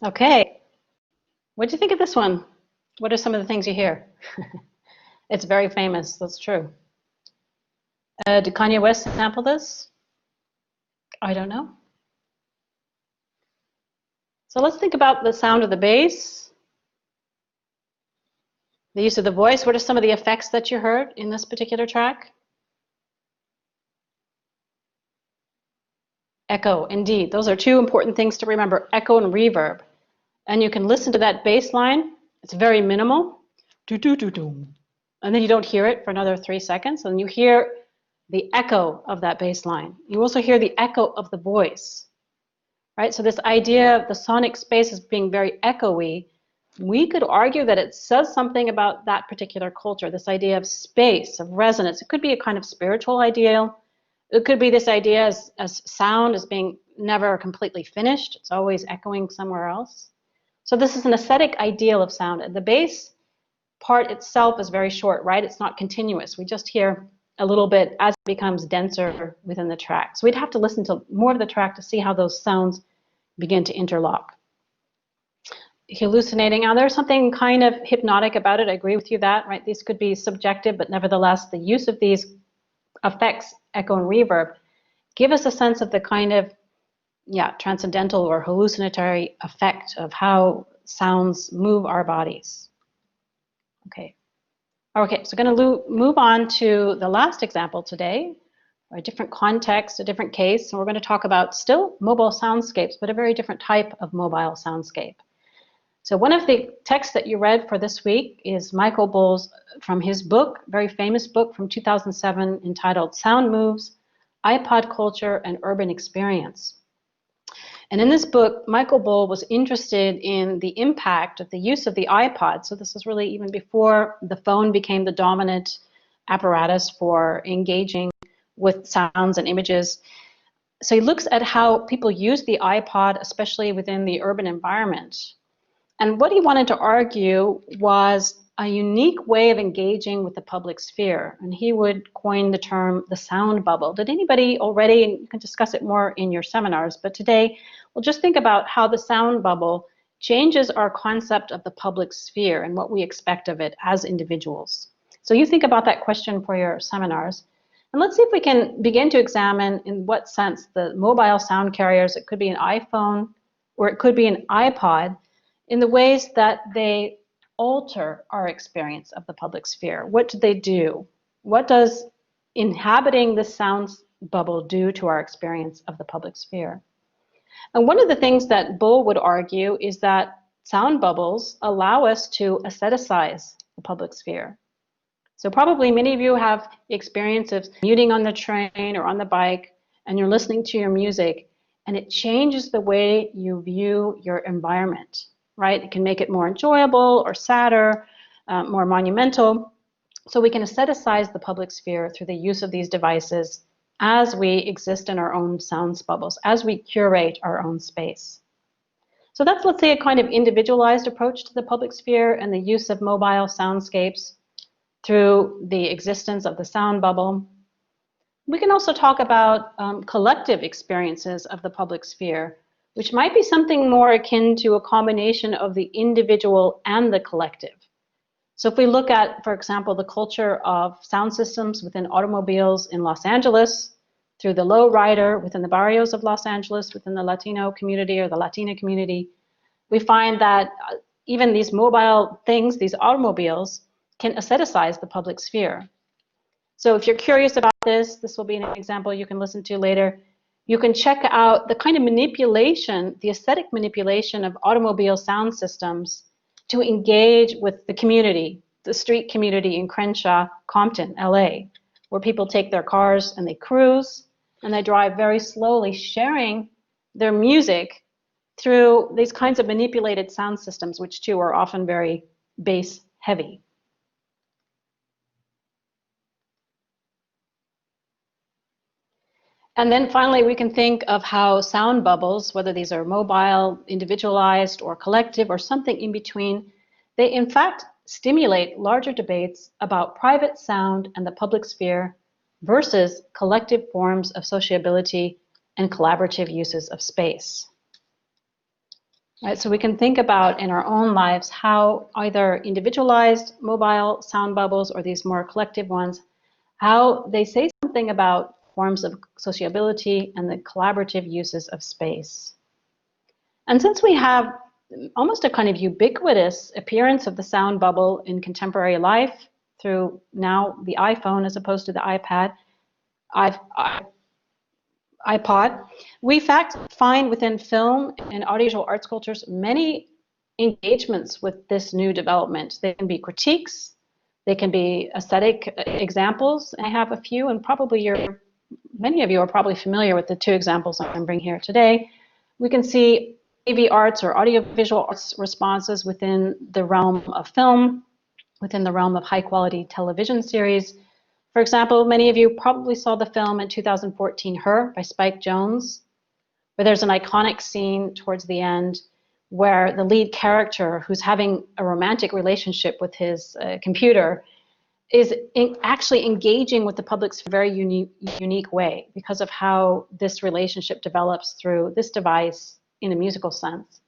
Okay. What do you think of this one? What are some of the things you hear? It's very famous, that's true. Did Kanye West sample this? I don't know. So let's think about the sound of the bass, the use of the voice. What are some of the effects that you heard in this particular track? Echo, indeed. Those are two important things to remember, echo and reverb. And you can listen to that bass line. It's very minimal. Do-do-do-do. And then you don't hear it for another 3 seconds. And you hear the echo of that bass line. You also hear the echo of the voice. Right? So this idea of the sonic space as being very echoey, we could argue that it says something about that particular culture, this idea of space, of resonance. It could be a kind of spiritual ideal. It could be this idea as sound as being never completely finished. It's always echoing somewhere else. So this is an aesthetic ideal of sound. And the bass part itself is very short, right? It's not continuous. We just hear a little bit as it becomes denser within the track. So we'd have to listen to more of the track to see how those sounds begin to interlock. Hallucinating. Now there's something kind of hypnotic about it. I agree with you that, right? These could be subjective, but nevertheless, the use of these effects, echo and reverb, give us a sense of the kind of, transcendental or hallucinatory effect of how sounds move our bodies. Okay. Okay, so we're going to move on to the last example today, a different context, a different case, and we're going to talk about still mobile soundscapes, but a very different type of mobile soundscape. So one of the texts that you read for this week is Michael Bull's, from his book, very famous book from 2007 entitled Sound Moves, iPod Culture and Urban Experience. And in this book, Michael Bull was interested in the impact of the use of the iPod. So this was really even before the phone became the dominant apparatus for engaging with sounds and images. So he looks at how people use the iPod, especially within the urban environment. And what he wanted to argue was a unique way of engaging with the public sphere. And he would coin the term the sound bubble. Did anybody already, and you can discuss it more in your seminars, but today we'll just think about how the sound bubble changes our concept of the public sphere and what we expect of it as individuals. So you think about that question for your seminars. And let's see if we can begin to examine in what sense the mobile sound carriers, it could be an iPhone or it could be an iPod, in the ways that they alter our experience of the public sphere. What do they do? What does inhabiting the sound bubble do to our experience of the public sphere? And one of the things that Bull would argue is that sound bubbles allow us to aestheticize the public sphere. So probably many of you have the experience of commuting on the train or on the bike, and you're listening to your music, and it changes the way you view your environment. Right? It can make it more enjoyable or sadder, more monumental. So we can aestheticize the public sphere through the use of these devices as we exist in our own sound bubbles, as we curate our own space. So that's, let's say, a kind of individualized approach to the public sphere and the use of mobile soundscapes through the existence of the sound bubble. We can also talk about collective experiences of the public sphere, which might be something more akin to a combination of the individual and the collective. So if we look at, for example, the culture of sound systems within automobiles in Los Angeles, through the lowrider within the barrios of Los Angeles, within the Latino community or the Latina community, we find that even these mobile things, these automobiles, can aestheticize the public sphere. So if you're curious about this will be an example you can listen to later. You can check out the kind of manipulation, the aesthetic manipulation of automobile sound systems to engage with the community, the street community in Crenshaw, Compton, LA, where people take their cars and they cruise and they drive very slowly, sharing their music through these kinds of manipulated sound systems, which too are often very bass heavy. And then finally, we can think of how sound bubbles, whether these are mobile, individualized, or collective, or something in between, they in fact stimulate larger debates about private sound and the public sphere versus collective forms of sociability and collaborative uses of space. Right, so we can think about in our own lives how either individualized mobile sound bubbles or these more collective ones, how they say something about forms of sociability and the collaborative uses of space. And since we have almost a kind of ubiquitous appearance of the sound bubble in contemporary life through now the iPhone as opposed to the iPad, iPod, we in fact find within film and audiovisual arts cultures many engagements with this new development. They can be critiques, they can be aesthetic examples. I have a few, and probably many of you are probably familiar with the two examples I'm bringing here today. We can see AV arts or audiovisual arts responses within the realm of film, within the realm of high quality television series. For example, many of you probably saw the film in 2014, Her, by Spike Jonze, where there's an iconic scene towards the end where the lead character, who's having a romantic relationship with his computer, is actually engaging with the public in a very unique way because of how this relationship develops through this device in a musical sense.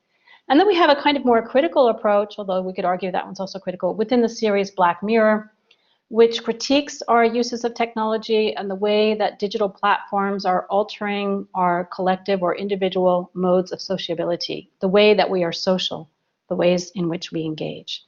And then we have a kind of more critical approach, although we could argue that one's also critical, within the series Black Mirror, which critiques our uses of technology and the way that digital platforms are altering our collective or individual modes of sociability, the way that we are social, the ways in which we engage.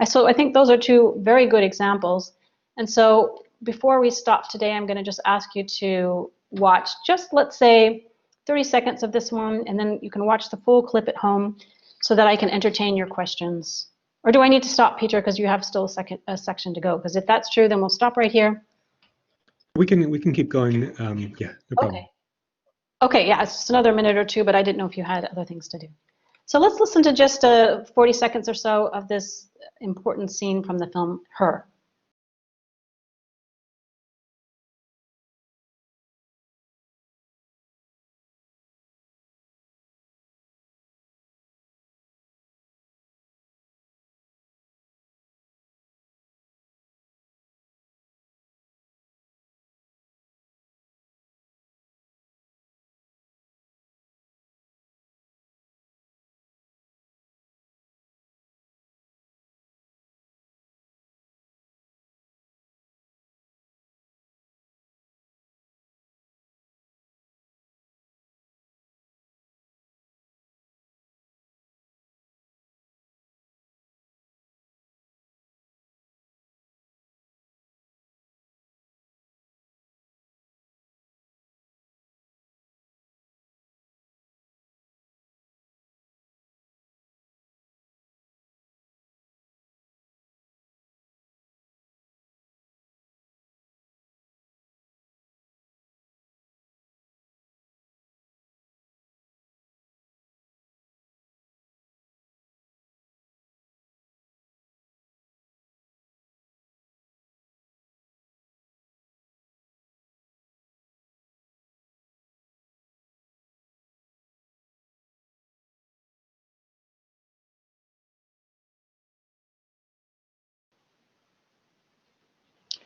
So I think those are two very good examples. And so before we stop today, I'm going to just ask you to watch just, let's say, 30 seconds of this one, and then you can watch the full clip at home so that I can entertain your questions. Or do I need to stop, Peter, because you have still a section to go? Because if that's true, then we'll stop right here. We can keep going. Yeah, no problem. Okay. Okay, yeah, it's just another minute or two, but I didn't know if you had other things to do. So let's listen to just 40 seconds or so of this important scene from the film Her.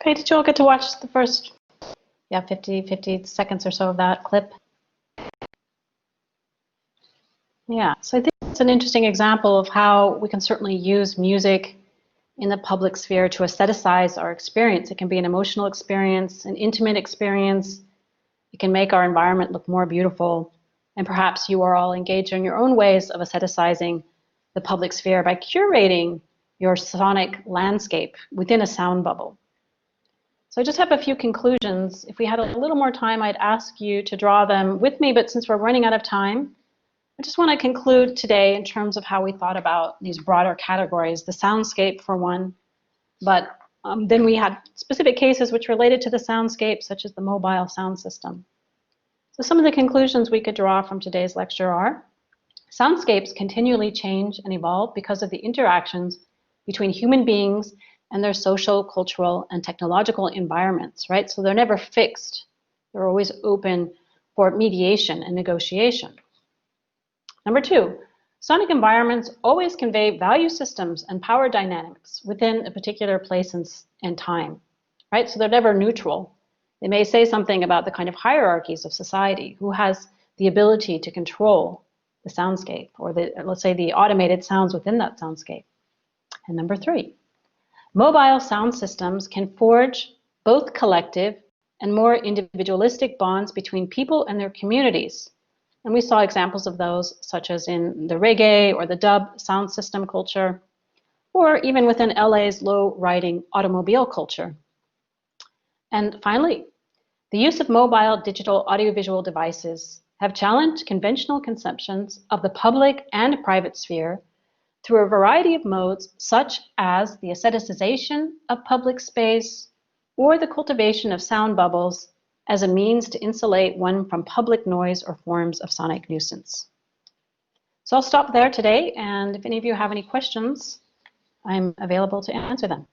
Okay, did you all get to watch the first 50 seconds or so of that clip? Yeah, so I think it's an interesting example of how we can certainly use music in the public sphere to aestheticize our experience. It can be an emotional experience, an intimate experience. It can make our environment look more beautiful. And perhaps you are all engaged in your own ways of aestheticizing the public sphere by curating your sonic landscape within a sound bubble. So I just have a few conclusions. If we had a little more time, I'd ask you to draw them with me, but since we're running out of time, I just want to conclude today in terms of how we thought about these broader categories, the soundscape for one, but then we had specific cases which related to the soundscape, such as the mobile sound system. So some of the conclusions we could draw from today's lecture are, soundscapes continually change and evolve because of the interactions between human beings and their social, cultural, and technological environments, right? So they're never fixed. They're always open for mediation and negotiation. Number two, sonic environments always convey value systems and power dynamics within a particular place and time, right? So they're never neutral. They may say something about the kind of hierarchies of society, who has the ability to control the soundscape, or let's say the automated sounds within that soundscape. And number 3, mobile sound systems can forge both collective and more individualistic bonds between people and their communities. And we saw examples of those, such as in the reggae or the dub sound system culture, or even within LA's low-riding automobile culture. And finally, the use of mobile digital audiovisual devices have challenged conventional conceptions of the public and private sphere through a variety of modes, such as the aestheticization of public space or the cultivation of sound bubbles as a means to insulate one from public noise or forms of sonic nuisance. So I'll stop there today, and if any of you have any questions, I'm available to answer them.